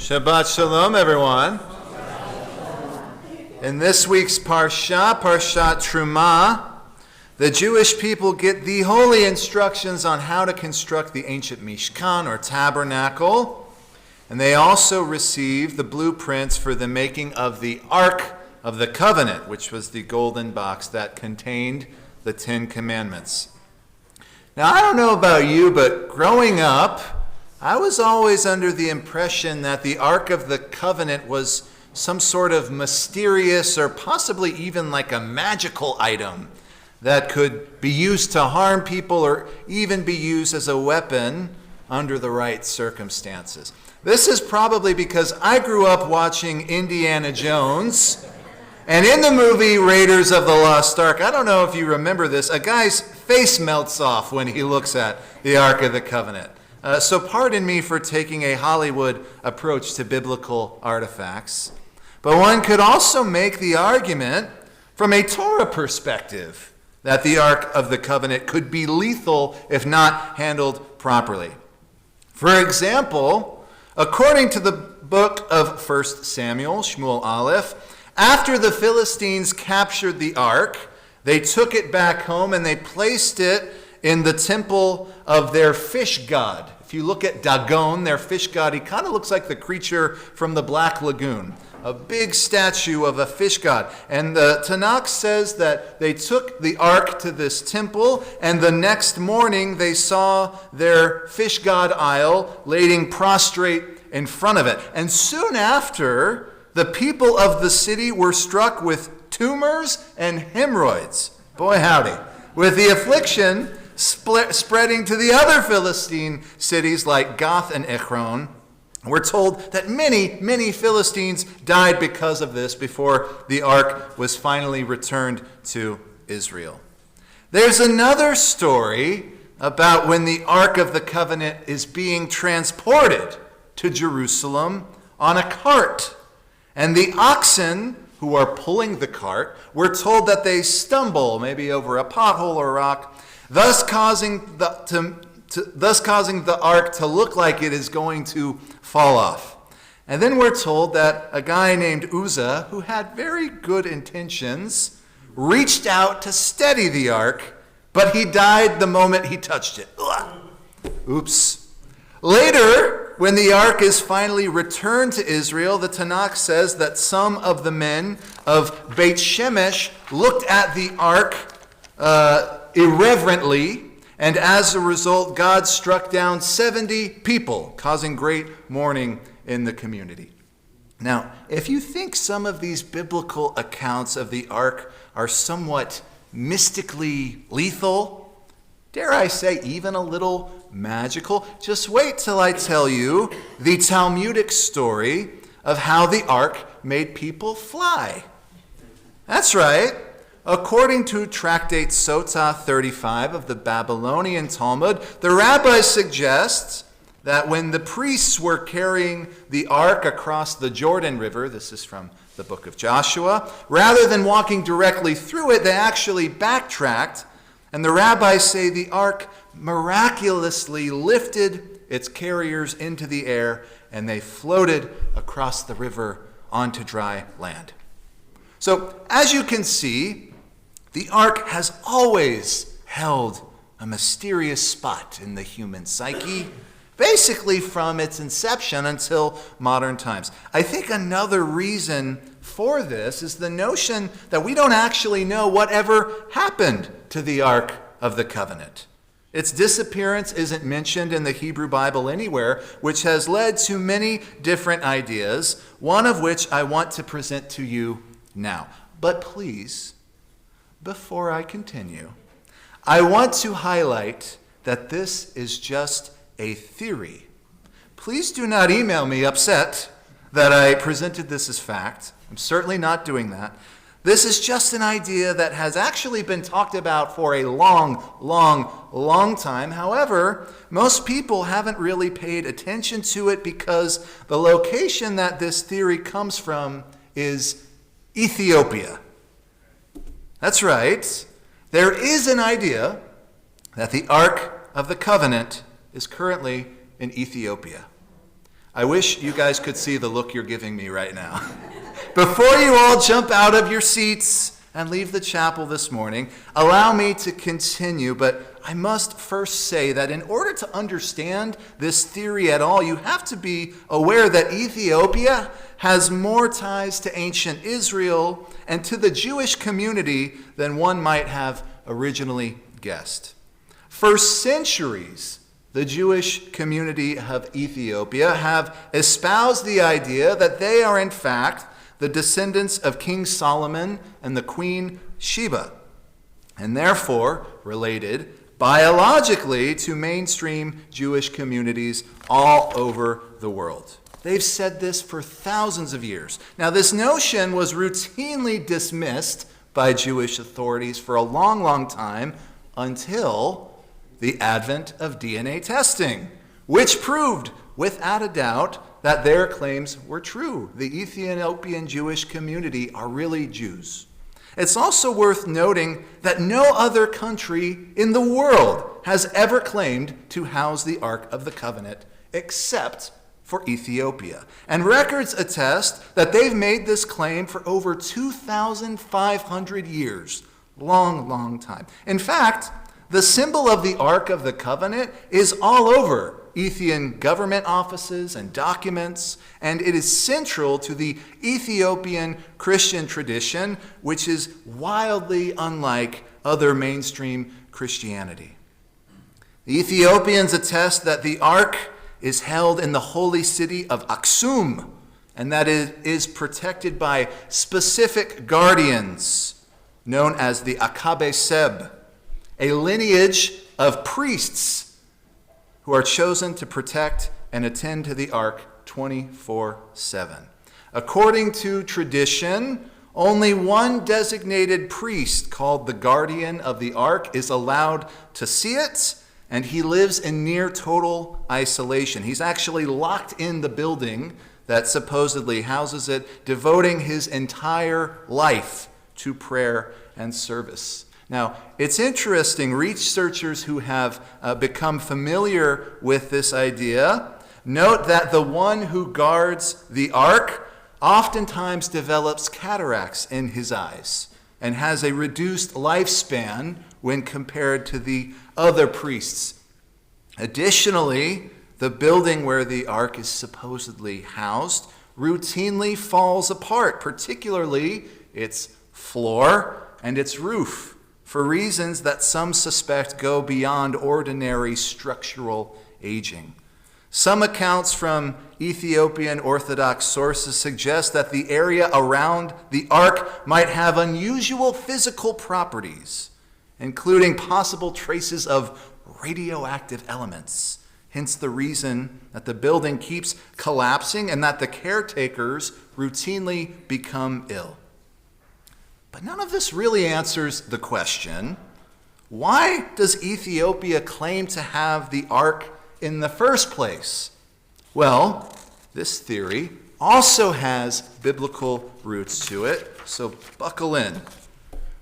Shabbat Shalom, everyone. In this week's Parshat Terumah, the Jewish people get the holy instructions on how to construct the ancient Mishkan or tabernacle, and they also receive the blueprints for the making of the Ark of the Covenant, which was the golden box that contained the Ten Commandments. Now, I don't know about you, but growing up, I was always under the impression that the Ark of the Covenant was some sort of mysterious or possibly even like a magical item that could be used to harm people or even be used as a weapon under the right circumstances. This is probably because I grew up watching Indiana Jones, and in the movie Raiders of the Lost Ark, I don't know if you remember this, a guy's face melts off when he looks at the Ark of the Covenant. So pardon me for taking a Hollywood approach to biblical artifacts, but one could also make the argument from a Torah perspective that the Ark of the Covenant could be lethal if not handled properly. For example, according to the book of 1 Samuel, Shmuel Aleph, after the Philistines captured the Ark, they took it back home and they placed it in the temple of their fish god. If you look at Dagon, their fish god, he kind of looks like the creature from the Black Lagoon, a big statue of a fish god. And the Tanakh says that they took the ark to this temple, and the next morning they saw their fish god idol laying prostrate in front of it. And soon after, the people of the city were struck with tumors and hemorrhoids. Boy, howdy. With the affliction spreading to the other Philistine cities like Gath and Ekron. We're told that many Philistines died because of this before the ark was finally returned to Israel. There's another story about when the Ark of the Covenant is being transported to Jerusalem on a cart. And the oxen who are pulling the cart, we're told that they stumble, maybe over a pothole or rock, thus causing the ark to look like it is going to fall off. And then we're told that a guy named Uzzah, who had very good intentions, reached out to steady the ark, but he died the moment he touched it. Oops. Later, when the ark is finally returned to Israel, the Tanakh says that some of the men of Beit Shemesh looked at the ark irreverently, and as a result, God struck down 70 people, causing great mourning in the community. Now, if you think some of these biblical accounts of the ark are somewhat mystically lethal, dare I say even a little magical, just wait till I tell you the Talmudic story of how the ark made people fly. That's right. According to Tractate Sotah 35 of the Babylonian Talmud, the Rabbi suggests that when the priests were carrying the ark across the Jordan River, this is from the book of Joshua, rather than walking directly through it, they actually backtracked, and the rabbis say the ark miraculously lifted its carriers into the air, and they floated across the river onto dry land. So, as you can see, the ark has always held a mysterious spot in the human psyche, basically from its inception until modern times. I think another reason for this is the notion that we don't actually know whatever happened to the Ark of the Covenant. Its disappearance isn't mentioned in the Hebrew Bible anywhere, which has led to many different ideas, one of which I want to present to you now. But please, before I continue, I want to highlight that this is just a theory. Please do not email me upset that I presented this as fact. I'm certainly not doing that. This is just an idea that has actually been talked about for a long time. However, most people haven't really paid attention to it because the location that this theory comes from is Ethiopia. That's right. There is an idea that the Ark of the Covenant is currently in Ethiopia. I wish you guys could see the look you're giving me right now. Before you all jump out of your seats and leave the chapel this morning, allow me to continue, but I must first say that in order to understand this theory at all, you have to be aware that Ethiopia has more ties to ancient Israel and to the Jewish community than one might have originally guessed. For centuries, the Jewish community of Ethiopia have espoused the idea that they are in fact the descendants of King Solomon and the Queen Sheba, and therefore related biologically to mainstream Jewish communities all over the world. They've said this for thousands of years. Now, this notion was routinely dismissed by Jewish authorities for a long, long time until the advent of DNA testing, which proved without a doubt that their claims were true. The Ethiopian Jewish community are really Jews. It's also worth noting that no other country in the world has ever claimed to house the Ark of the Covenant except for Ethiopia. And records attest that they've made this claim for over 2,500 years. Long, long time. In fact, the symbol of the Ark of the Covenant is all over Ethiopian government offices and documents, and it is central to the Ethiopian Christian tradition, which is wildly unlike other mainstream Christianity. The Ethiopians attest that the Ark is held in the holy city of Aksum, and that it is protected by specific guardians known as the Akabe Seb, a lineage of priests who are chosen to protect and attend to the Ark 24/7. According to tradition, only one designated priest called the guardian of the Ark is allowed to see it, and he lives in near total isolation. He's actually locked in the building that supposedly houses it, devoting his entire life to prayer and service. Now, it's interesting, researchers who have become familiar with this idea note that the one who guards the Ark oftentimes develops cataracts in his eyes and has a reduced lifespan when compared to the other priests. Additionally, the building where the Ark is supposedly housed routinely falls apart, particularly its floor and its roof, for reasons that some suspect go beyond ordinary structural aging. Some accounts from Ethiopian Orthodox sources suggest that the area around the Ark might have unusual physical properties, including possible traces of radioactive elements, hence the reason that the building keeps collapsing and that the caretakers routinely become ill. But none of this really answers the question, why does Ethiopia claim to have the Ark in the first place? Well, this theory also has biblical roots to it, so buckle in.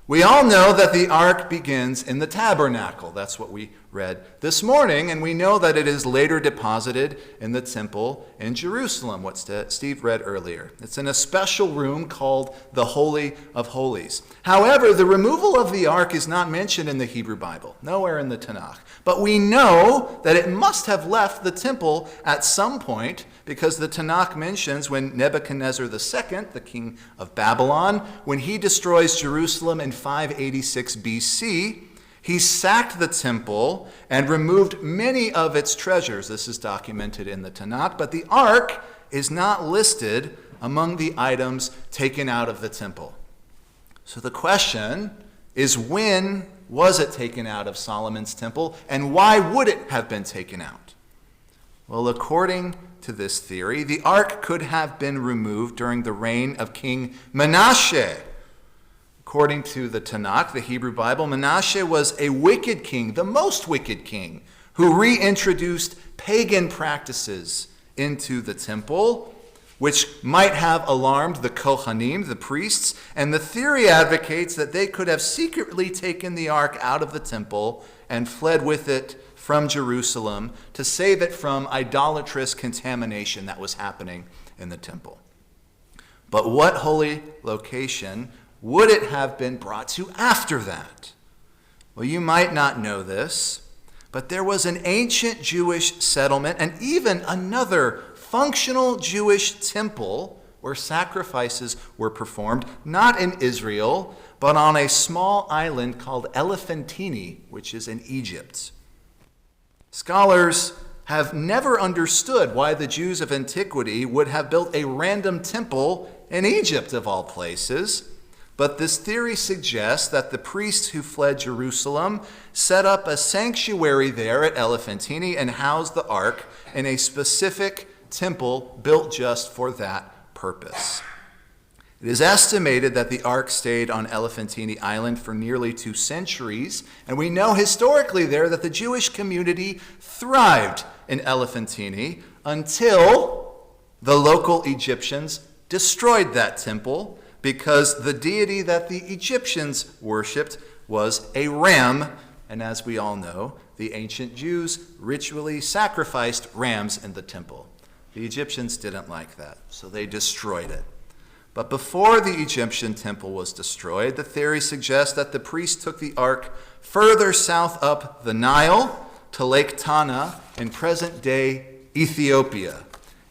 We all know that the Ark begins in the tabernacle. That's what we read this morning, and we know that it is later deposited in the temple in Jerusalem, what Steve read earlier. It's in a special room called the Holy of Holies. However, the removal of the Ark is not mentioned in the Hebrew Bible, nowhere in the Tanakh. But we know that it must have left the temple at some point, because the Tanakh mentions when Nebuchadnezzar II, the king of Babylon, when he destroys Jerusalem in 586 BC, he sacked the temple and removed many of its treasures. This is documented in the Tanakh, but the Ark is not listed among the items taken out of the temple. So the question is, when was it taken out of Solomon's temple, and why would it have been taken out? Well, according to this theory, the Ark could have been removed during the reign of King Manasseh. According to the Tanakh, the Hebrew Bible, Manasseh was a wicked king, the most wicked king, who reintroduced pagan practices into the temple, which might have alarmed the Kohanim, the priests, and the theory advocates that they could have secretly taken the Ark out of the temple and fled with it from Jerusalem to save it from idolatrous contamination that was happening in the temple. But what holy location would it have been brought to after that? Well, you might not know this, but there was an ancient Jewish settlement and even another functional Jewish temple where sacrifices were performed, not in Israel, but on a small island called Elephantine, which is in Egypt. Scholars have never understood why the Jews of antiquity would have built a random temple in Egypt, of all places. But this theory suggests that the priests who fled Jerusalem set up a sanctuary there at Elephantine and housed the ark in a specific temple built just for that purpose. It is estimated that the ark stayed on Elephantine Island for nearly 2 centuries, and we know historically there that the Jewish community thrived in Elephantine until the local Egyptians destroyed that temple because the deity that the Egyptians worshipped was a ram, and as we all know, the ancient Jews ritually sacrificed rams in the temple. The Egyptians didn't like that, so they destroyed it. But before the Egyptian temple was destroyed, the theory suggests that the priests took the ark further south up the Nile to Lake Tana in present-day Ethiopia.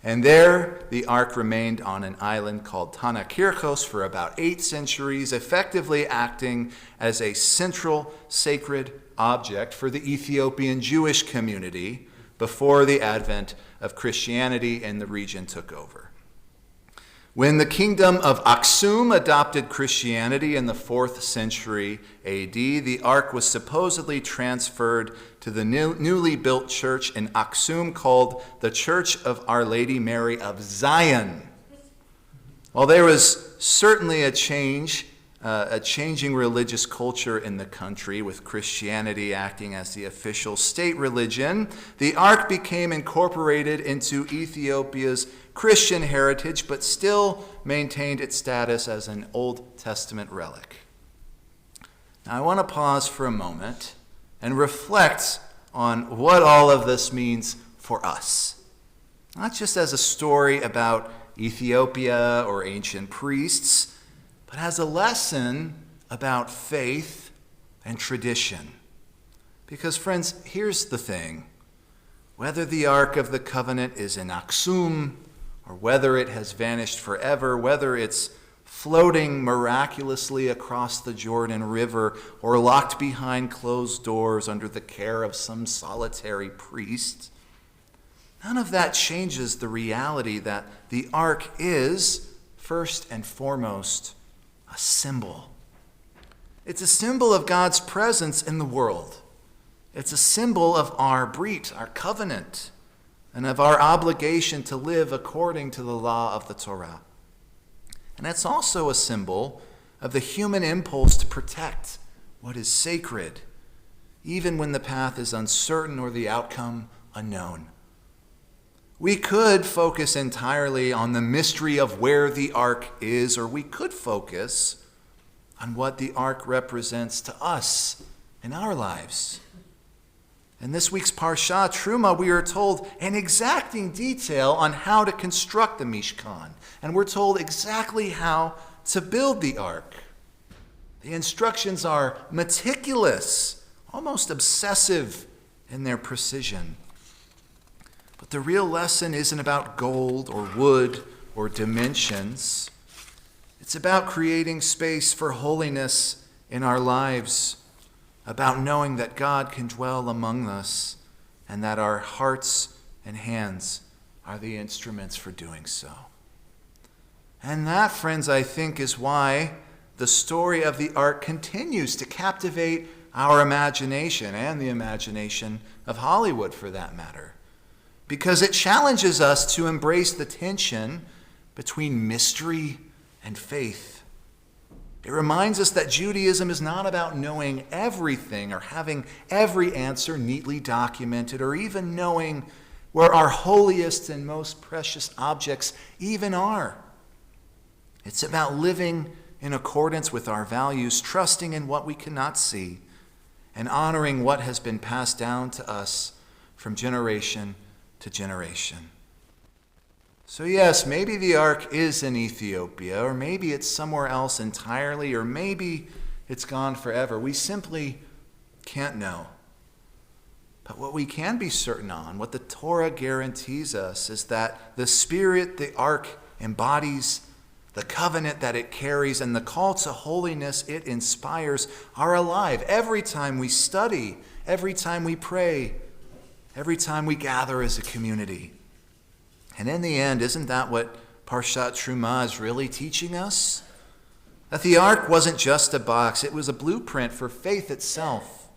And there, the ark remained on an island called Tanakirchos for about 8 centuries, effectively acting as a central sacred object for the Ethiopian Jewish community before the advent of Christianity in the region took over. When the kingdom of Aksum adopted Christianity in the 4th century AD, the ark was supposedly transferred to the newly built church in Aksum called the Church of Our Lady Mary of Zion. While there was certainly a changing religious culture in the country, with Christianity acting as the official state religion, the ark became incorporated into Ethiopia's Christian heritage, but still maintained its status as an Old Testament relic. Now, I want to pause for a moment and reflect on what all of this means for us. Not just as a story about Ethiopia or ancient priests, but as a lesson about faith and tradition. Because, friends, here's the thing. Whether the Ark of the Covenant is in Aksum, or whether it has vanished forever, whether it's floating miraculously across the Jordan River, or locked behind closed doors under the care of some solitary priest, none of that changes the reality that the Ark is, first and foremost, a symbol. It's a symbol of God's presence in the world. It's a symbol of our brit, our covenant, and of our obligation to live according to the law of the Torah. And it's also a symbol of the human impulse to protect what is sacred, even when the path is uncertain or the outcome unknown. We could focus entirely on the mystery of where the ark is, or we could focus on what the ark represents to us in our lives. In this week's Parshat, Terumah, we are told in exacting detail on how to construct the Mishkan. And we're told exactly how to build the ark. The instructions are meticulous, almost obsessive in their precision. But the real lesson isn't about gold or wood or dimensions. It's about creating space for holiness in our lives, about knowing that God can dwell among us and that our hearts and hands are the instruments for doing so. And that, friends, I think is why the story of the ark continues to captivate our imagination and the imagination of Hollywood, for that matter, because it challenges us to embrace the tension between mystery and faith. It reminds us that Judaism is not about knowing everything or having every answer neatly documented or even knowing where our holiest and most precious objects even are. It's about living in accordance with our values, trusting in what we cannot see, and honoring what has been passed down to us from generation to generation. So yes, maybe the ark is in Ethiopia, or maybe it's somewhere else entirely, or maybe it's gone forever. We simply can't know. But what we can be certain on, what the Torah guarantees us, is that the spirit the ark embodies, the covenant that it carries, and the call to holiness it inspires are alive every time we study, every time we pray, every time we gather as a community. And in the end, isn't that what Parshat Terumah is really teaching us? That the ark wasn't just a box, it was a blueprint for faith itself.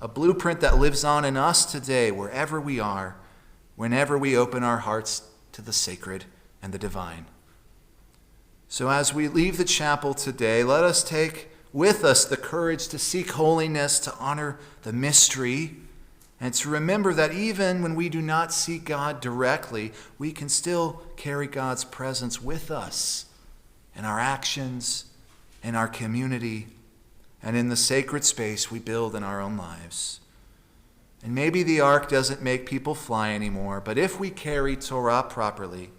A blueprint that lives on in us today, wherever we are, whenever we open our hearts to the sacred and the divine. So as we leave the chapel today, let us take with us the courage to seek holiness, to honor the mystery, and to remember that even when we do not seek God directly, we can still carry God's presence with us in our actions, in our community, and in the sacred space we build in our own lives. And maybe the ark doesn't make people fly anymore, but if we carry Torah properly,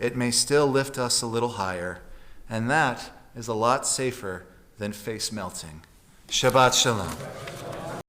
it may still lift us a little higher, and that is a lot safer than face melting. Shabbat Shalom.